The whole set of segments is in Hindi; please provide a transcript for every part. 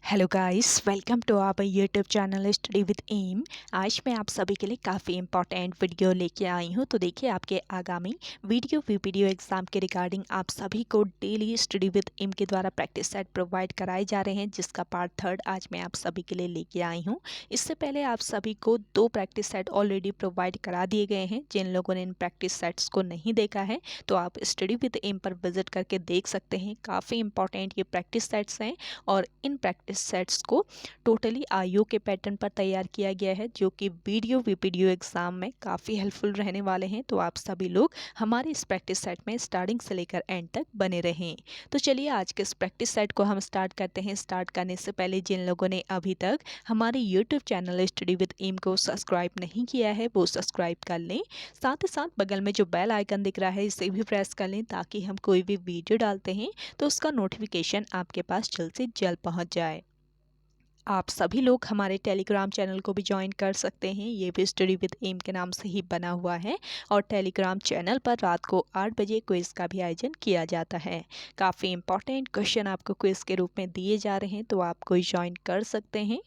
Hello guys, welcome to our YouTube channel study with M. आज मैं आप सभी के लिए काफ़ी इंपॉर्टेंट वीडियो लेके आई हूँ। तो देखिए, आपके आगामी वीडियो एग्ज़ाम के रिगार्डिंग आप सभी को डेली स्टडी विद एम के द्वारा प्रैक्टिस सेट प्रोवाइड कराए जा रहे हैं, जिसका पार्ट 3 आज मैं आप सभी के लिए लेके आई हूँ। इससे पहले आप सभी को 2 प्रैक्टिस सेट ऑलरेडी प्रोवाइड करा दिए गए हैं। जिन लोगों ने इन प्रैक्टिस सेट्स को नहीं देखा है तो आप स्टडी विद एम पर विजिट करके देख सकते हैं। काफ़ी इंपॉर्टेंट ये प्रैक्टिस सेट्स हैं और इन प्रैक्टिस सेट्स को टोटली आईओ के पैटर्न पर तैयार किया गया है, जो कि वीडियो एग्जाम में काफ़ी हेल्पफुल रहने वाले हैं। तो आप सभी लोग हमारे इस प्रैक्टिस सेट में स्टार्टिंग से लेकर एंड तक बने रहें। तो चलिए आज के इस प्रैक्टिस सेट को हम स्टार्ट करते हैं। स्टार्ट करने से पहले जिन लोगों ने अभी तक हमारे YouTube channel study with M को सब्सक्राइब नहीं किया है वो सब्सक्राइब कर लें। साथ ही साथ बगल में जो बेल आइकन दिख रहा है इसे भी प्रेस कर लें, ताकि हम कोई भी वीडियो डालते हैं तो उसका नोटिफिकेशन आपके पास जल्द से जल्द पहुंच जाए। आप सभी लोग हमारे टेलीग्राम चैनल को भी ज्वाइन कर सकते हैं। ये भी स्टडी विद एम के नाम से ही बना हुआ है और टेलीग्राम चैनल पर रात को 8 बजे क्विज़ का भी आयोजन किया जाता है। काफ़ी इंपॉर्टेंट क्वेश्चन आपको क्विज़ के रूप में दिए जा रहे हैं, तो आप कोई ज्वाइन कर सकते हैं।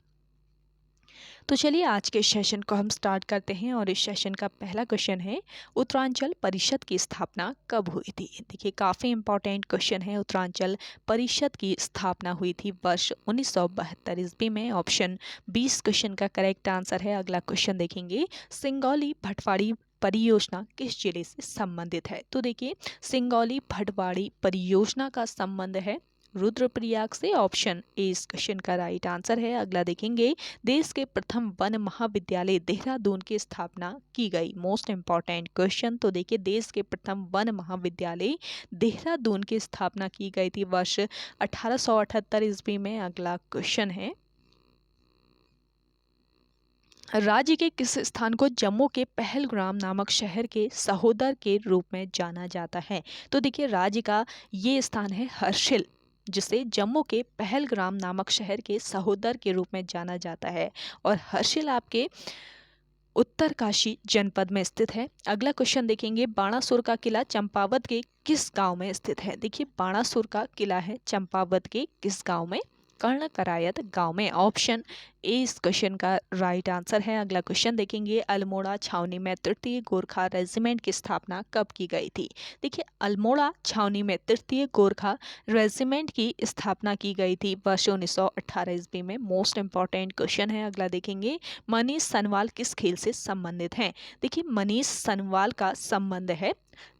तो चलिए आज के सेशन को हम स्टार्ट करते हैं और इस सेशन का पहला क्वेश्चन है, उत्तरांचल परिषद की स्थापना कब हुई थी। देखिए, काफ़ी इंपॉर्टेंट क्वेश्चन है। उत्तरांचल परिषद की स्थापना हुई थी वर्ष 1972 ईस्वी में। ऑप्शन 20 क्वेश्चन का करेक्ट आंसर है। अगला क्वेश्चन देखेंगे, सिंगौली भटवाड़ी परियोजना किस जिले से संबंधित है। तो देखिए, सिंगौली भटवाड़ी परियोजना का संबंध है रुद्रप्रयाग से। ऑप्शन ए इस क्वेश्चन का राइट आंसर है। अगला देखेंगे, देश के प्रथम वन महाविद्यालय देहरादून की स्थापना की गई। Most important question. तो देखिए, देश के प्रथम वन महाविद्यालय देहरादून की स्थापना की गई थी वर्ष 1878 ईस्वी में। अगला क्वेश्चन है, राज्य के किस स्थान को जम्मू के पहलग्राम नामक शहर के सहोदर के रूप में जाना जाता है। तो देखिए, राज्य का ये स्थान है हर्षिल, जिसे जम्मू के पहलग्राम नामक शहर के सहोदर के रूप में जाना जाता है और हर्षिल आपके उत्तरकाशी जनपद में स्थित है। अगला क्वेश्चन देखेंगे, बाणासुर का किला चंपावत के किस गांव में स्थित है। देखिए, बाणासुर का किला है चंपावत के किस गांव में, कर्णकरायत गांव में। ऑप्शन ए इस क्वेश्चन का राइट आंसर है। अगला क्वेश्चन देखेंगे, अल्मोड़ा छावनी में तृतीय गोरखा रेजिमेंट की स्थापना कब की गई थी। देखिए, अल्मोड़ा छावनी में तृतीय गोरखा रेजिमेंट की स्थापना की गई थी वर्ष 1918 ईस्वी में। मोस्ट इंपॉर्टेंट क्वेश्चन है। अगला देखेंगे, मनीष सनवाल किस खेल से संबंधित हैं। देखिए, मनीष सनवाल का संबंध है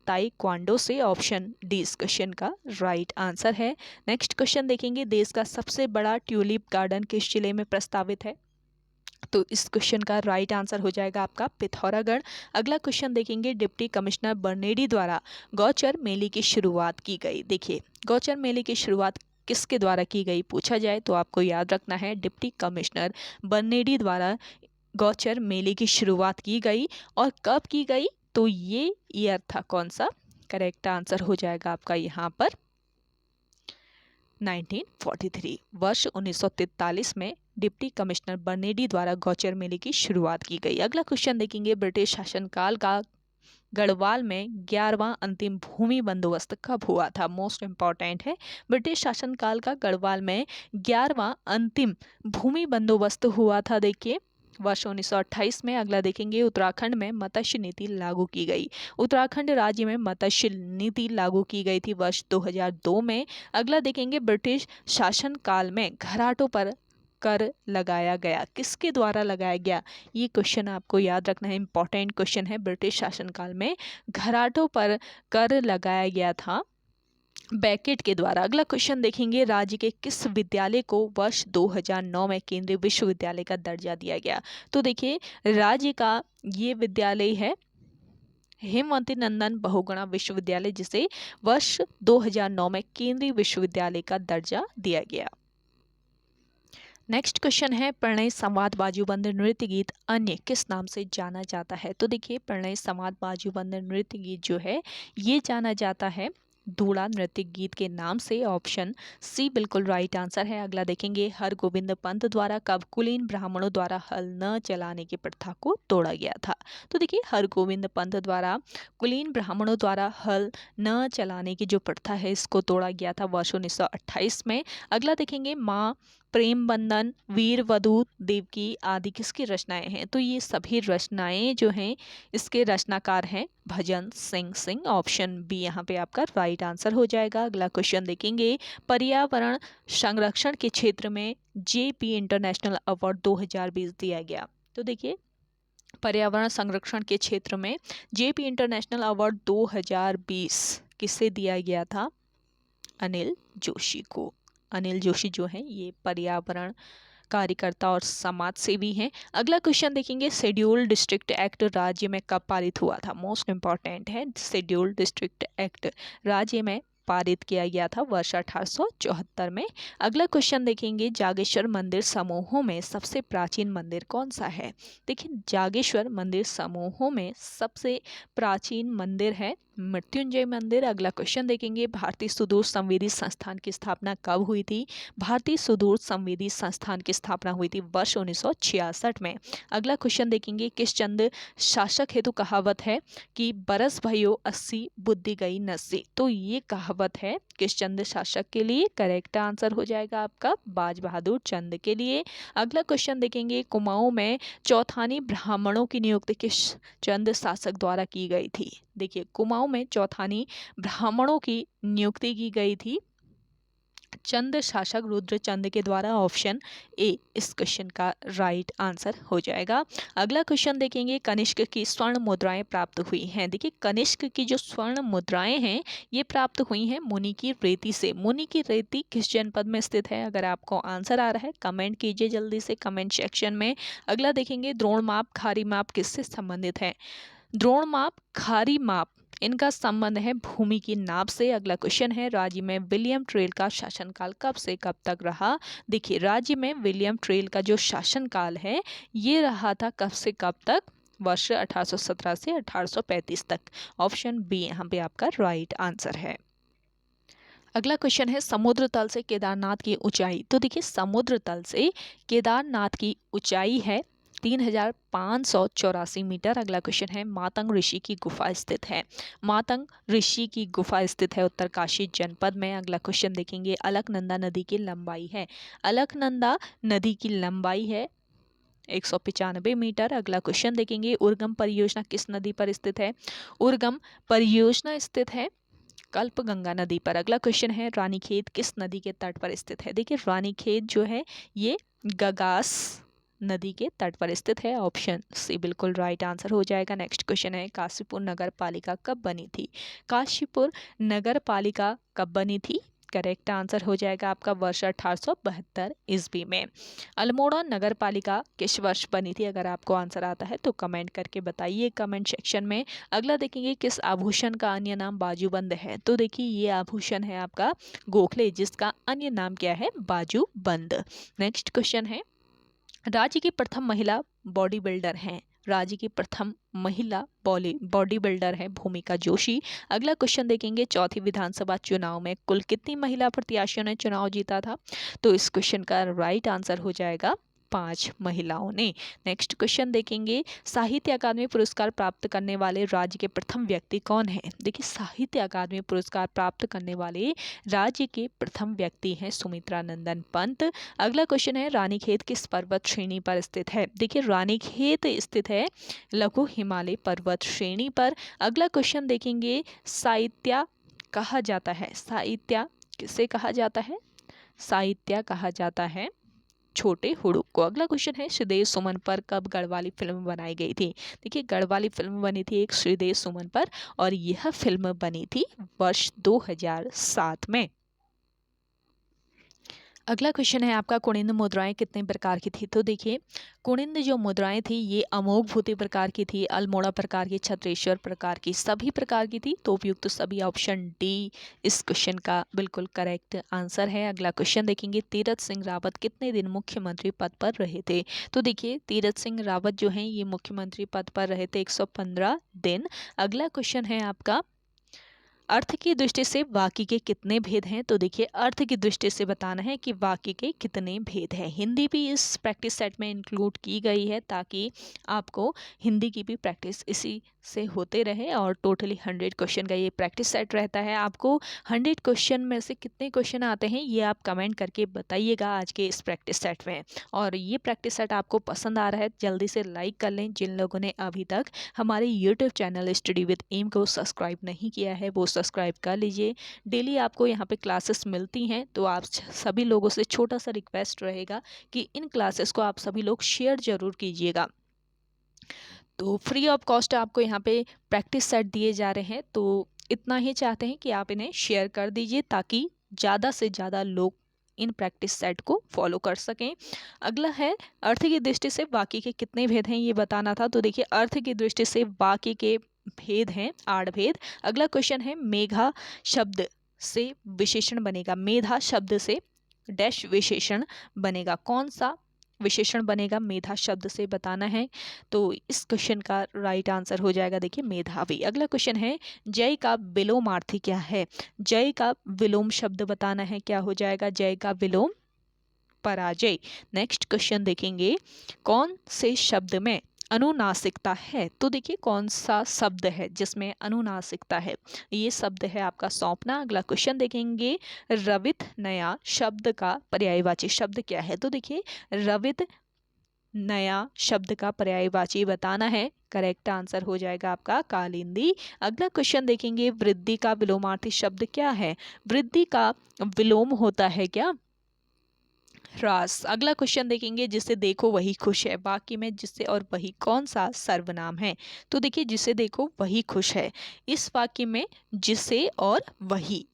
ताइक्वांडो से। ऑप्शन डी इस क्वेश्चन का राइट आंसर है। नेक्स्ट क्वेश्चन देखेंगे, देश का सबसे बड़ा ट्यूलिप गार्डन किस जिले में प्रस्तावित है। तो इस क्वेश्चन का राइट आंसर हो जाएगा आपका पिथौरागढ़। अगला क्वेश्चन देखेंगे, डिप्टी कमिश्नर बर्नेडी द्वारा गौचर मेले की शुरुआत की गई। देखिए, गौचर मेले की शुरुआत किसके द्वारा की गई पूछा जाए तो आपको याद रखना है, डिप्टी कमिश्नर बर्नेडी द्वारा गौचर मेले की शुरुआत की गई। और कब की गई, तो ये ईयर था कौन सा। करेक्ट आंसर हो जाएगा आपका यहाँ पर 1943। वर्ष 1943 में डिप्टी कमिश्नर बर्नेडी द्वारा गौचर मेले की शुरुआत की गई। अगला क्वेश्चन देखेंगे, ब्रिटिश शासनकाल का गढ़वाल में 11वां अंतिम भूमि बंदोबस्त कब हुआ था। मोस्ट इंपॉर्टेंट है। ब्रिटिश शासनकाल का गढ़वाल में 11वां अंतिम भूमि बंदोबस्त हुआ था। देखिए, वर्ष 1928 में। अगला देखेंगे, उत्तराखंड में मत्स्य नीति लागू की गई। उत्तराखंड राज्य में मत्स्य नीति लागू की गई थी वर्ष 2002 में। अगला देखेंगे, ब्रिटिश शासनकाल में घराटों पर कर लगाया गया, किसके द्वारा लगाया गया। ये क्वेश्चन आपको याद रखना है, इंपॉर्टेंट क्वेश्चन है। ब्रिटिश शासनकाल में घराटों पर कर लगाया गया था बैकेट के द्वारा। अगला क्वेश्चन देखेंगे, राज्य के किस विद्यालय को वर्ष 2009 में केंद्रीय विश्वविद्यालय का दर्जा दिया गया। तो देखिए, राज्य का ये विद्यालय है हेमवती नंदन बहुगुणा विश्वविद्यालय, जिसे वर्ष 2009 में केंद्रीय विश्वविद्यालय का दर्जा दिया गया। नेक्स्ट क्वेश्चन है, प्रणय संवाद बाजूबंद नृत्य गीत अन्य किस नाम से जाना जाता है। तो देखिए, प्रणय संवाद बाजूबंद नृत्य गीत जो है ये जाना जाता है धूड़ा नृत्य गीत के नाम से। ऑप्शन सी बिल्कुल राइट आंसर है। अगला देखेंगे, हरगोविंद पंत द्वारा कब कुलीन ब्राह्मणों द्वारा हल न चलाने की प्रथा को तोड़ा गया था। तो देखिए, हरगोविंद पंत द्वारा कुलीन ब्राह्मणों द्वारा हल न चलाने की जो प्रथा है इसको तोड़ा गया था वर्ष 1928 में। अगला देखेंगे, माँ प्रेम बंधन, वीर वधू, देवकी आदि किसकी रचनाएं हैं? तो ये सभी रचनाएं जो हैं इसके रचनाकार हैं भजन सिंह। ऑप्शन बी यहाँ पे आपका राइट आंसर हो जाएगा। अगला क्वेश्चन देखेंगे, पर्यावरण संरक्षण के क्षेत्र में जेपी इंटरनेशनल अवार्ड 2020 दिया गया। तो देखिए पर्यावरण संरक्षण के क्षेत्र में जेपी इंटरनेशनल अवार्ड 2020 किसे दिया गया था? अनिल जोशी को। अनिल जोशी जो है ये पर्यावरण कार्यकर्ता और समाज सेवी हैं। अगला क्वेश्चन देखेंगे, शेड्यूल्ड डिस्ट्रिक्ट एक्ट राज्य में कब पारित हुआ था? मोस्ट इंपॉर्टेंट है, शेड्यूल्ड डिस्ट्रिक्ट एक्ट राज्य में पारित किया गया था वर्ष 1874 में। अगला क्वेश्चन देखेंगे, जागेश्वर मंदिर समूहों में सबसे प्राचीन मंदिर कौन सा है? देखिए जागेश्वर मंदिर समूहों में सबसे प्राचीन मंदिर है मृत्युंजय मंदिर। अगला क्वेश्चन देखेंगे, भारतीय सुदूर संवेदी संस्थान की स्थापना कब हुई थी? भारतीय सुदूर संवेदी संस्थान की स्थापना हुई थी वर्ष 1966 में। अगला क्वेश्चन देखेंगे, किस चंद शासक हेतु कहावत है कि बरस भयो 80 बुद्धि गई नस्सी? तो ये कहावत है किस चंद शासक के लिए? करेक्ट आंसर हो जाएगा आपका बाज बहादुर चंद के लिए। अगला क्वेश्चन देखेंगे, कुमाऊं में चौथानी ब्राह्मणों की नियुक्ति किस चंद शासक द्वारा की गई थी? देखिए कुमाऊं में चौथानी ब्राह्मणों की नियुक्ति की गई थी चंद शासक रुद्रचंद के द्वारा। ऑप्शन ए इस क्वेश्चन का राइट आंसर हो जाएगा। अगला क्वेश्चन देखेंगे, कनिष्क की स्वर्ण मुद्राएं प्राप्त हुई हैं। देखिए कनिष्क की जो स्वर्ण मुद्राएं हैं ये प्राप्त हुई हैं मुनि की रेती से। मुनि की रेती किस जनपद में स्थित है? अगर आपको आंसर आ रहा है कमेंट कीजिए जल्दी से कमेंट सेक्शन में। अगला देखेंगे, द्रोण माप खारी माप किससे संबंधित है? द्रोण माप खारी माप इनका संबंध है भूमि की नाप से। अगला क्वेश्चन है, राज्य में विलियम टेल का शासनकाल कब से कब तक रहा? देखिए राज्य में विलियम टेल का जो शासनकाल है ये रहा था कब से कब तक? वर्ष 1817 से 1835 तक। ऑप्शन बी यहाँ पे आपका राइट आंसर है। अगला क्वेश्चन है, समुद्र तल से केदारनाथ की ऊंचाई। तो देखिए समुद्र तल से केदारनाथ की ऊंचाई है 3584 मीटर। अगला क्वेश्चन है, मातंग ऋषि की गुफा स्थित है। मातंग ऋषि की गुफा स्थित है उत्तरकाशी जनपद में। अगला क्वेश्चन देखेंगे, अलकनंदा नदी की लंबाई है। अलकनंदा नदी की लंबाई है 195 मीटर। अगला क्वेश्चन देखेंगे, उर्गम परियोजना किस नदी पर स्थित है? उर्गम परियोजना स्थित है कल्पगंगा नदी पर। अगला क्वेश्चन है, रानीखेत किस नदी के तट पर स्थित है? देखिए रानीखेत जो है ये गगास नदी के तट पर स्थित है। ऑप्शन सी बिल्कुल राइट आंसर हो जाएगा। नेक्स्ट क्वेश्चन है, काशीपुर नगर पालिका कब बनी थी? काशीपुर नगर पालिका कब बनी थी? करेक्ट आंसर हो जाएगा आपका वर्ष 1872 ईस्वी में। अल्मोड़ा नगर पालिका किस वर्ष बनी थी? अगर आपको आंसर आता है तो कमेंट करके बताइए कमेंट सेक्शन में। अगला देखेंगे, किस आभूषण का अन्य नाम बाजूबंद है? तो देखिए ये आभूषण है आपका गोखले जिसका अन्य नाम क्या है? बाजूबंद। नेक्स्ट क्वेश्चन है, राज्य की प्रथम महिला बॉडी बिल्डर हैं। राज्य की प्रथम महिला बॉडी बिल्डर है भूमिका जोशी। अगला क्वेश्चन देखेंगे, चौथी विधानसभा चुनाव में कुल कितनी महिला प्रत्याशियों ने चुनाव जीता था? तो इस क्वेश्चन का राइट आंसर हो जाएगा 5 महिलाओं ने। नेक्स्ट क्वेश्चन देखेंगे, साहित्य अकादमी पुरस्कार प्राप्त करने वाले राज्य के प्रथम व्यक्ति कौन है? देखिए साहित्य अकादमी पुरस्कार प्राप्त करने वाले राज्य के प्रथम व्यक्ति हैं सुमित्रा नंदन पंत। अगला क्वेश्चन है, रानीखेत किस पर्वत श्रेणी पर स्थित है? देखिए रानीखेत स्थित है लघु हिमालय पर्वत श्रेणी पर। अगला क्वेश्चन देखेंगे, साहित्य कहा जाता है। साहित्य किसे कहा जाता है? साहित्य कहा जाता है छोटे हुडुक को। अगला क्वेश्चन है, श्रीदेव सुमन पर कब गढ़वाली फिल्म बनाई गई थी? देखिए गढ़वाली फिल्म बनी थी एक श्रीदेव सुमन पर और यह फिल्म बनी थी वर्ष 2007 में। अगला क्वेश्चन है आपका, कुनिंद मुद्राएं कितने प्रकार की थी? तो देखिए कुनिंद जो मुद्राएं थी ये अमोघ भूति प्रकार की थी, अल्मोड़ा प्रकार की, छत्रेश्वर प्रकार की, सभी प्रकार की थी। तो उपयुक्त तो सभी ऑप्शन डी इस क्वेश्चन का बिल्कुल करेक्ट आंसर है। अगला क्वेश्चन देखेंगे, तीरथ सिंह रावत कितने दिन मुख्यमंत्री पद पर रहे थे? तो देखिए तीरथ सिंह रावत जो हैं ये मुख्यमंत्री पद पर रहे थे 115 दिन। अगला क्वेश्चन है आपका, अर्थ की दृष्टि से वाक्य के कितने भेद हैं, तो देखिए अर्थ की दृष्टि से बताना है कि वाक्य के कितने भेद हैं। हिंदी भी इस प्रैक्टिस सेट में इंक्लूड की गई है ताकि आपको हिंदी की भी प्रैक्टिस इसी से होते रहे। और टोटली 100 क्वेश्चन का ये प्रैक्टिस सेट रहता है। आपको 100 क्वेश्चन में से कितने क्वेश्चन आते हैं ये आप कमेंट करके बताइएगा आज के इस प्रैक्टिस सेट में। और ये प्रैक्टिस सेट आपको पसंद आ रहा है जल्दी से लाइक कर लें। जिन लोगों ने अभी तक हमारे YouTube channel study with M को सब्सक्राइब नहीं किया है वो सब्सक्राइब कर लीजिए। डेली आपको यहाँ पे क्लासेस मिलती हैं, तो आप सभी लोगों से छोटा सा रिक्वेस्ट रहेगा कि इन क्लासेस को आप सभी लोग शेयर जरूर कीजिएगा। तो फ्री ऑफ कॉस्ट आपको यहाँ पे प्रैक्टिस सेट दिए जा रहे हैं, तो इतना ही चाहते हैं कि आप इन्हें शेयर कर दीजिए ताकि ज़्यादा से ज़्यादा लोग इन प्रैक्टिस सेट को फॉलो कर सकें। अगला है अर्थ की दृष्टि से वाक्य के कितने भेद हैं ये बताना था। तो देखिए अर्थ की दृष्टि से वाक्य के भेद हैं 8 भेद। अगला क्वेश्चन है मेघा शब्द से विशेषण बनेगा। मेधा शब्द से डैश विशेषण बनेगा। कौन सा विशेषण बनेगा मेधा शब्द से बताना है। तो इस क्वेश्चन का राइट आंसर हो जाएगा देखिए मेधावी। अगला क्वेश्चन है जय का विलोमार्थी क्या है। जय का विलोम शब्द बताना है, क्या हो जाएगा जय का विलोम पराजय। नेक्स्ट क्वेश्चन देखेंगे कौन से शब्द में अनुनासिकता है। तो देखिए कौन सा शब्द है जिसमें अनुनासिकता है, ये शब्द है आपका सौंपना। अगला क्वेश्चन देखेंगे रवित नया शब्द का पर्यायवाची शब्द क्या है। तो देखिए रवित नया शब्द का पर्यायवाची बताना है। करेक्ट आंसर हो जाएगा आपका कालिंदी। अगला क्वेश्चन देखेंगे वृद्धि का विलोमार्थी शब्द क्या है। वृद्धि का विलोम होता है क्या ह्रास। अगला क्वेश्चन देखेंगे जिसे देखो वही खुश है। वाक्य में जिसे और वही कौन सा सर्वनाम है। तो देखिए जिसे देखो वही खुश है। इस वाक्य में जिसे और वही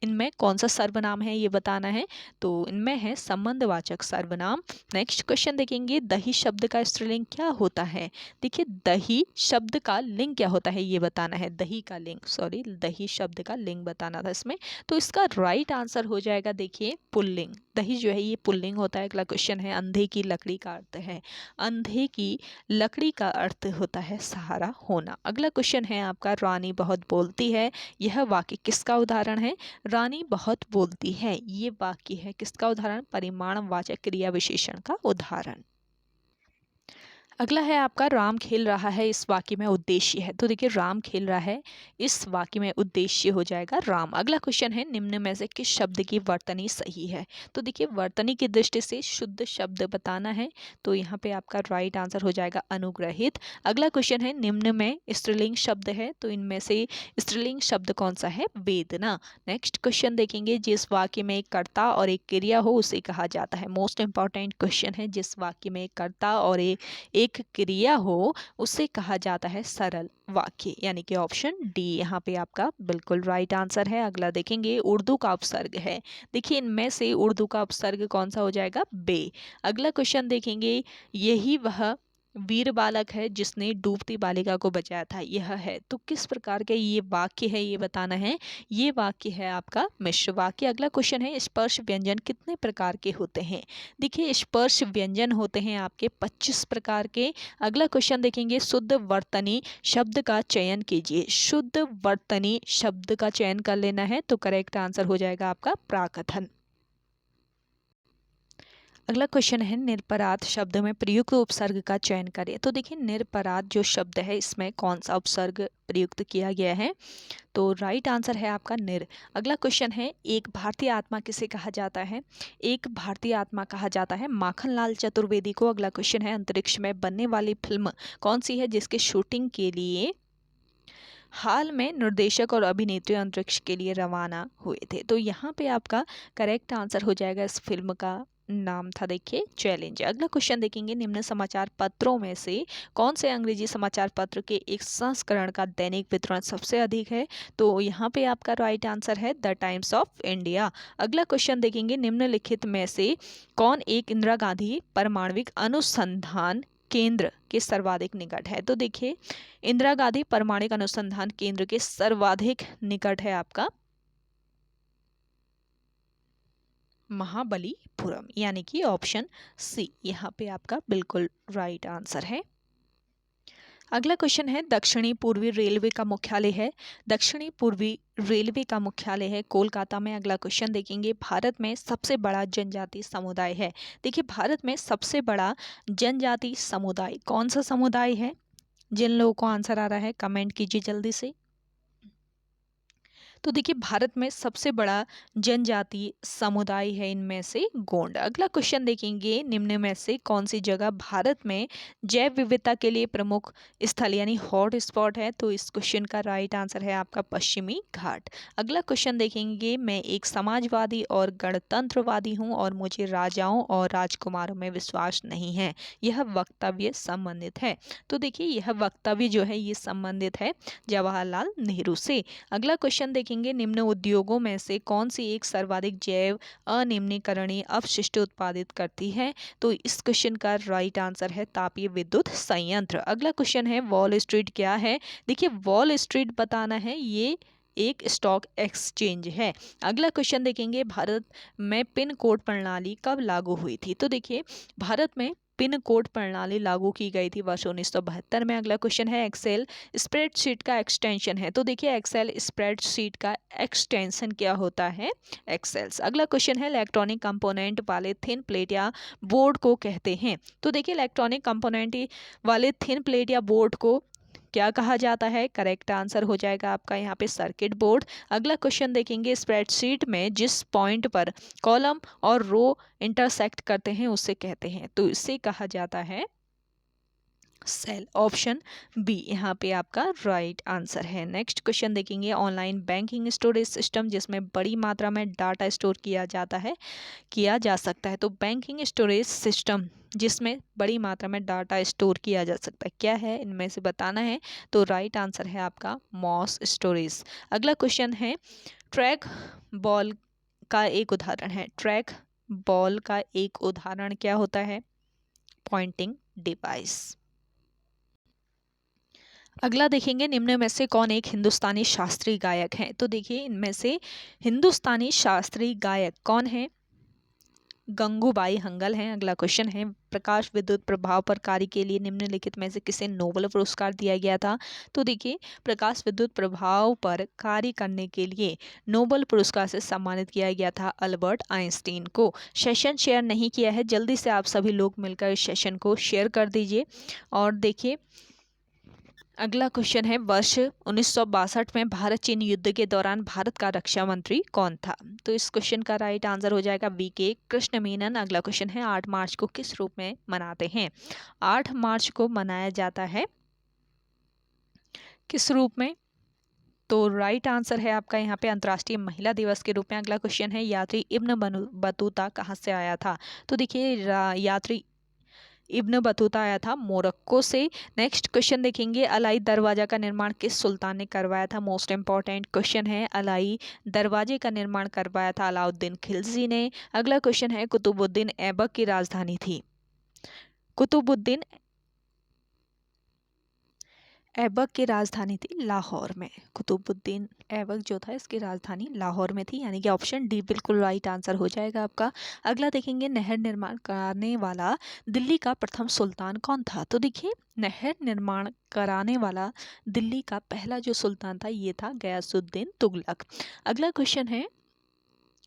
इनमें कौन सा सर्वनाम है ये बताना है। तो इनमें है संबंधवाचक सर्वनाम। नेक्स्ट क्वेश्चन देखेंगे दही शब्द का स्त्रीलिंग क्या होता है। देखिए दही शब्द का लिंग क्या होता है ये बताना है। दही का लिंग दही शब्द का लिंग बताना था इसमें। तो इसका राइट आंसर हो जाएगा देखिए पुल्लिंग। दही जो है ये पुल्लिंग होता है। अगला क्वेश्चन है अंधे की लकड़ी का अर्थ है। अंधे की लकड़ी का अर्थ होता है सहारा होना। अगला क्वेश्चन है आपका रानी बहुत बोलती है। यह वाक्य किसका उदाहरण है। रानी बहुत बोलती है ये वाक्य है किसका उदाहरण, परिमाणवाचक क्रिया विशेषण का उदाहरण। अगला है आपका राम खेल रहा है, इस वाक्य में उद्देश्य है। तो देखिए राम खेल रहा है, इस वाक्य में उद्देश्य हो जाएगा राम। अगला क्वेश्चन है निम्न में से किस शब्द की वर्तनी सही है। तो देखिए वर्तनी की दृष्टि से शुद्ध शब्द बताना है। तो यहाँ पे आपका राइट आंसर हो जाएगा अनुग्रहित। अगला क्वेश्चन है निम्न में स्त्रीलिंग शब्द है, तो इनमें से स्त्रीलिंग शब्द कौन सा है, वेदना। नेक्स्ट क्वेश्चन देखेंगे जिस वाक्य में एक कर्ता और एक क्रिया हो उसे कहा जाता है। मोस्ट इंपॉर्टेंट क्वेश्चन है, जिस वाक्य में एक कर्ता और एक क्रिया हो उसे कहा जाता है सरल वाक्य, यानी कि ऑप्शन डी यहाँ पे आपका बिल्कुल राइट आंसर है। अगला देखेंगे उर्दू का उपसर्ग है। देखिए इनमें से उर्दू का उपसर्ग कौन सा हो जाएगा, बे। अगला क्वेश्चन देखेंगे यही वह वीर बालक है जिसने डूबती बालिका को बचाया था, यह है। तो किस प्रकार के ये वाक्य है ये बताना है। ये वाक्य है आपका मिश्र वाक्य। अगला क्वेश्चन है स्पर्श व्यंजन कितने प्रकार के होते हैं। देखिए स्पर्श व्यंजन होते हैं आपके 25 प्रकार के। अगला क्वेश्चन देखेंगे शुद्ध वर्तनी शब्द का चयन कीजिए। शुद्ध वर्तनी शब्द का चयन कर लेना है। तो करेक्ट आंसर हो जाएगा आपका प्राकथन। अगला क्वेश्चन है निरपराध शब्द में प्रयुक्त उपसर्ग का चयन करें। तो देखिए निरपराध जो शब्द है इसमें कौन सा उपसर्ग प्रयुक्त किया गया है। तो राइट आंसर है आपका निर। अगला क्वेश्चन है एक भारतीय आत्मा किसे कहा जाता है। एक भारतीय आत्मा कहा जाता है माखनलाल चतुर्वेदी को। अगला क्वेश्चन है अंतरिक्ष में बनने वाली फिल्म कौन सी है जिसके शूटिंग के लिए हाल में निर्देशक और अभिनेत्री अंतरिक्ष के लिए रवाना हुए थे। तो यहाँ पे आपका करेक्ट आंसर हो जाएगा इस फिल्म का नाम था देखिए चैलेंज। अगला क्वेश्चन देखेंगे निम्न समाचार पत्रों में से कौन से अंग्रेजी समाचार पत्र के एक संस्करण का दैनिक वितरण सबसे अधिक है। तो यहाँ पे आपका राइट आंसर है द टाइम्स ऑफ इंडिया। अगला क्वेश्चन देखेंगे निम्नलिखित में से कौन एक इंदिरा गांधी परमाणविक अनुसंधान केंद्र के सर्वाधिक निकट है। तो देखिए इंदिरा गांधी परमाणु अनुसंधान केंद्र के सर्वाधिक निकट है आपका महाबलीपुरम, यानी कि ऑप्शन सी यहाँ पे आपका बिल्कुल राइट आंसर है। अगला क्वेश्चन है दक्षिणी पूर्वी रेलवे का मुख्यालय है, दक्षिणी पूर्वी रेलवे का मुख्यालय है कोलकाता में। अगला क्वेश्चन देखेंगे भारत में सबसे बड़ा जनजाति समुदाय है। देखिए भारत में सबसे बड़ा जनजाति समुदाय कौन सा समुदाय है? जिन लोगों को आंसर आ रहा है कमेंट कीजिए जल्दी से। तो देखिए भारत में सबसे बड़ा जनजाति समुदाय है इनमें से गोंड। अगला क्वेश्चन देखेंगे निम्न में से कौन सी जगह भारत में जैव विविधता के लिए प्रमुख स्थल यानी हॉट स्पॉट है? तो इस क्वेश्चन का राइट आंसर है आपका पश्चिमी घाट। अगला क्वेश्चन देखेंगे मैं एक समाजवादी और गणतंत्रवादी हूँ और मुझे राजाओं और राजकुमारों में विश्वास नहीं है, यह वक्तव्य संबंधित है। तो देखिए यह वक्तव्य जो है ये संबंधित है जवाहरलाल नेहरू से। अगला क्वेश्चन देखेंगे निम्न उद्योगों में से कौन सी एक सर्वाधिक जैव अनिम्नीकरणीय अपशिष्ट उत्पादित करती है? तो इस क्वेश्चन का राइट आंसर है तापीय विद्युत संयंत्र। अगला क्वेश्चन है वॉल स्ट्रीट क्या है? देखिए वॉल स्ट्रीट बताना है ये एक स्टॉक एक्सचेंज है। अगला क्वेश्चन देखेंगे भारत में पिन कोड प्रणाली कब लागू हुई थी? तो देखिए भारत में पिन कोड प्रणाली लागू की गई थी वर्ष 1972 में। अगला क्वेश्चन है एक्सेल स्प्रेडशीट का एक्सटेंशन है। तो देखिए एक्सेल स्प्रेडशीट का एक्सटेंशन क्या होता है? एक्सेल्स। अगला क्वेश्चन है इलेक्ट्रॉनिक कंपोनेंट वाले थिन प्लेट या बोर्ड को कहते हैं? तो देखिए इलेक्ट्रॉनिक कंपोनेंट वाले थिन प्लेट या बोर्ड को क्या कहा जाता है? करेक्ट आंसर हो जाएगा आपका यहाँ पे सर्किट बोर्ड। अगला क्वेश्चन देखेंगे स्प्रेडशीट में जिस पॉइंट पर कॉलम और रो इंटरसेक्ट करते हैं उसे कहते हैं? तो इसे कहा जाता है सेल। ऑप्शन बी यहाँ पे आपका राइट आंसर है। नेक्स्ट क्वेश्चन देखेंगे ऑनलाइन बैंकिंग स्टोरेज सिस्टम जिसमें बड़ी मात्रा में डाटा स्टोर किया जा सकता है। तो बैंकिंग स्टोरेज सिस्टम जिसमें बड़ी मात्रा में डाटा स्टोर किया जा सकता है क्या है? इनमें से बताना है। तो राइट आंसर है आपका मॉस स्टोरेज। अगला क्वेश्चन है ट्रैक बॉल का एक उदाहरण है। ट्रैक बॉल का एक उदाहरण क्या होता है? Pointing device. अगला देखेंगे निम्न में से कौन एक हिंदुस्तानी शास्त्रीय गायक है? तो देखिए इनमें से हिंदुस्तानी शास्त्रीय गायक कौन है? गंगूबाई हंगल हैं। अगला क्वेश्चन है प्रकाश विद्युत प्रभाव पर कार्य के लिए निम्नलिखित में से किसे नोबेल पुरस्कार दिया गया था? तो देखिए प्रकाश विद्युत प्रभाव पर कार्य करने के लिए नोबेल पुरस्कार से सम्मानित किया गया था अल्बर्ट आइंस्टीन को। सेशन शेयर नहीं किया है, जल्दी से आप सभी लोग मिलकर इस सेशन को शेयर कर दीजिए। और देखिए अगला क्वेश्चन है वर्ष 1962 में भारत चीन युद्ध के दौरान भारत का रक्षा मंत्री कौन था? तो इस क्वेश्चन का राइट आंसर हो जाएगा वीके कृष्ण मेनन। अगला क्वेश्चन है 8 मार्च को किस रूप में मनाते हैं? 8 मार्च को मनाया जाता है किस रूप में? तो राइट आंसर है आपका यहाँ पे अंतर्राष्ट्रीय महिला दिवस के रूप में। अगला क्वेश्चन है यात्री इब्न बतूता कहाँ से आया था? तो देखिए यात्री इब्न बतूता आया था मोरक्को से। नेक्स्ट क्वेश्चन देखेंगे अलाई दरवाजा का निर्माण किस सुल्तान ने करवाया था? मोस्ट इंपॉर्टेंट क्वेश्चन है अलाई दरवाजे का निर्माण करवाया था अलाउद्दीन खिलजी ने। अगला क्वेश्चन है कुतुबुद्दीन ऐबक की राजधानी थी? कुतुबुद्दीन ऐबक की राजधानी थी लाहौर में। कुतुबुद्दीन ऐबक जो था इसकी राजधानी लाहौर में थी, यानी कि ऑप्शन डी बिल्कुल राइट आंसर हो जाएगा आपका। अगला देखेंगे नहर निर्माण कराने वाला दिल्ली का प्रथम सुल्तान कौन था? तो देखिए नहर निर्माण कराने वाला दिल्ली का पहला जो सुल्तान था ये था गयासुद्दीन तुगलक। अगला क्वेश्चन है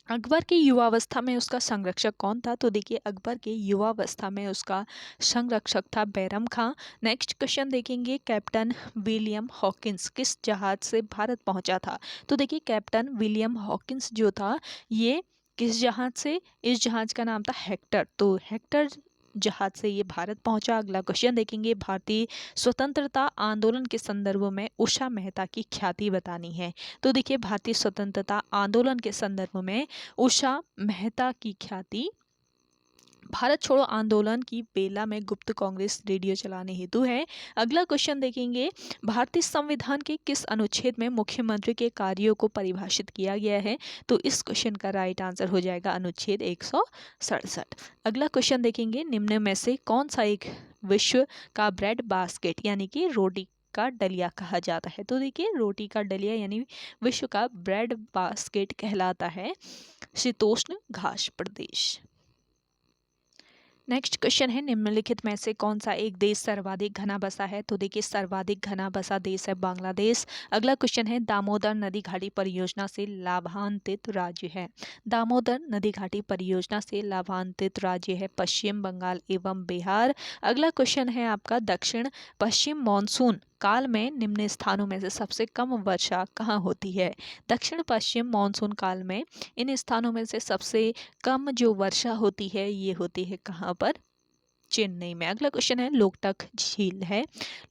अकबर की युवावस्था में उसका संरक्षक कौन था? तो देखिए अकबर के युवावस्था में उसका संरक्षक था बैरम खां। नेक्स्ट क्वेश्चन देखेंगे कैप्टन विलियम हॉकिंस किस जहाज से भारत पहुंचा था? तो देखिए कैप्टन विलियम हॉकिंस जो था ये किस जहाज से? इस जहाज का नाम था हेक्टर। तो हेक्टर जहाज से ये भारत पहुंचा। अगला क्वेश्चन देखेंगे भारतीय स्वतंत्रता आंदोलन के संदर्भ में उषा मेहता की ख्याति बतानी है। तो देखिए भारतीय स्वतंत्रता आंदोलन के संदर्भ में उषा मेहता की ख्याति भारत छोड़ो आंदोलन की बेला में गुप्त कांग्रेस रेडियो चलाने हेतु है। अगला क्वेश्चन देखेंगे भारतीय संविधान के किस अनुच्छेद में मुख्यमंत्री के कार्यों को परिभाषित किया गया है? तो इस क्वेश्चन का राइट आंसर हो जाएगा अनुच्छेद 167। अगला क्वेश्चन देखेंगे निम्न में से कौन सा एक विश्व का ब्रेड बास्केट यानी कि रोटी का डलिया कहा जाता है? तो देखिए रोटी का डलिया यानी विश्व का ब्रेड बास्केट कहलाता है शीतोष्ण घास प्रदेश। नेक्स्ट क्वेश्चन है, निम्नलिखित में से कौन सा एक देश सर्वाधिक घना बसा है? तो देखिए सर्वाधिक घना बसा देश है बांग्लादेश। अगला क्वेश्चन है, दामोदर नदी घाटी परियोजना से लाभान्वित राज्य है? दामोदर नदी घाटी परियोजना से लाभान्वित राज्य है पश्चिम बंगाल एवं बिहार। अगला क्वेश्चन है आपका, दक्षिण पश्चिम मॉनसून काल में निम्न स्थानों में से सबसे कम वर्षा कहाँ होती है? दक्षिण पश्चिम मॉनसून काल में इन स्थानों में से सबसे कम जो वर्षा होती है ये होती है कहाँ पर? चेन्नई में। अगला क्वेश्चन है, लोकटक झील है,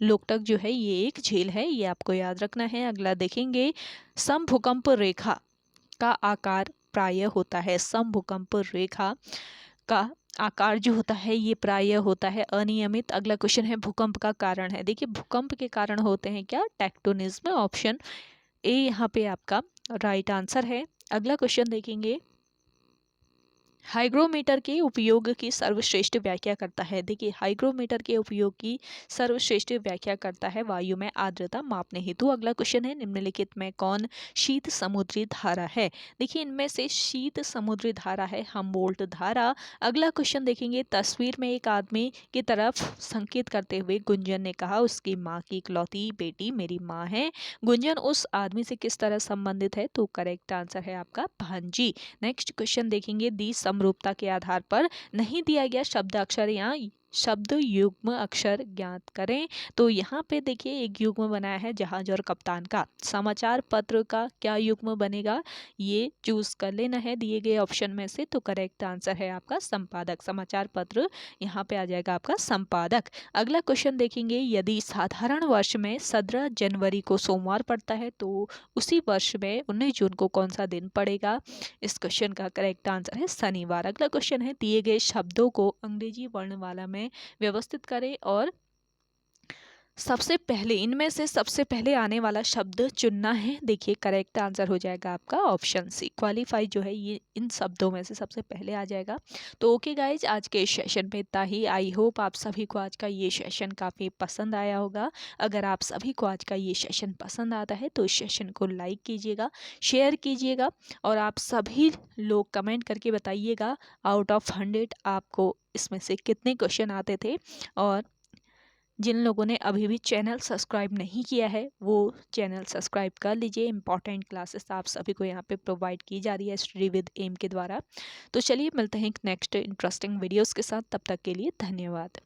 लोकटक जो है ये एक झील है, ये आपको याद रखना है। अगला देखेंगे, समभूकंप रेखा का आकार प्राय होता है, समभूकंप रेखा का आकार जो होता है ये प्राय होता है अनियमित। अगला क्वेश्चन है, भूकंप का कारण है? देखिए भूकंप के कारण होते हैं क्या? टेक्टोनिज्म। ऑप्शन ए यहाँ पे आपका राइट आंसर है। अगला क्वेश्चन देखेंगे, हाइग्रोमीटर के उपयोग की सर्वश्रेष्ठ व्याख्या करता है? देखिए हाइग्रोमीटर के उपयोग की सर्वश्रेष्ठ व्याख्या करता है वायु में आर्द्रता मापने हेतु। अगला क्वेश्चन है, निम्नलिखित में कौन शीत समुद्री धारा है? देखिए इनमें से शीत समुद्री धारा है हम्बोल्ट धारा। अगला क्वेश्चन देखेंगे, तस्वीर में एक आदमी की तरफ संकेत करते हुए गुंजन ने कहा उसकी माँ की इकलौती बेटी मेरी माँ है। गुंजन उस आदमी से किस तरह संबंधित है? तो करेक्ट आंसर है आपका भांजी। नेक्स्ट क्वेश्चन देखेंगे, दी समरूपता के आधार पर नहीं दिया गया शब्द अक्षर या शब्द युग्म अक्षर ज्ञात करें। तो यहाँ पे देखिए एक युग्म बनाया है जहाज और कप्तान का। समाचार पत्र का क्या युग्म बनेगा? ये चूज कर लेना है दिए गए ऑप्शन में से। तो करेक्ट आंसर है आपका संपादक। समाचार पत्र यहाँ पे आ जाएगा आपका संपादक। अगला क्वेश्चन देखेंगे, यदि साधारण वर्ष में 17 जनवरी को सोमवार पड़ता है तो उसी वर्ष में 19 जून को कौन सा दिन पड़ेगा? इस क्वेश्चन का करेक्ट आंसर है शनिवार। अगला क्वेश्चन है, दिए गए शब्दों को अंग्रेजी वर्णमाला में व्यवस्थित करें और सबसे पहले इनमें से सबसे पहले आने वाला शब्द चुनना है। देखिए करेक्ट आंसर हो जाएगा आपका ऑप्शन सी, क्वालिफाई जो है ये इन शब्दों में से सबसे पहले आ जाएगा। तो ओके गाइज, आज के इस सेशन में इतना ही। आई होप आप सभी को आज का ये सेशन काफ़ी पसंद आया होगा। अगर आप सभी को आज का ये सेशन पसंद आता है तो इस सेशन को लाइक कीजिएगा, शेयर कीजिएगा और आप सभी लोग कमेंट करके बताइएगा आउट ऑफ 100 आपको इसमें से कितने क्वेश्चन आते थे। और जिन लोगों ने अभी भी चैनल सब्सक्राइब नहीं किया है वो चैनल सब्सक्राइब कर लीजिए। इंपॉर्टेंट क्लासेस आप सभी को यहाँ पे प्रोवाइड की जा रही है स्टडी विद एम के द्वारा। तो चलिए मिलते हैं एक नेक्स्ट इंटरेस्टिंग वीडियोस के साथ, तब तक के लिए धन्यवाद।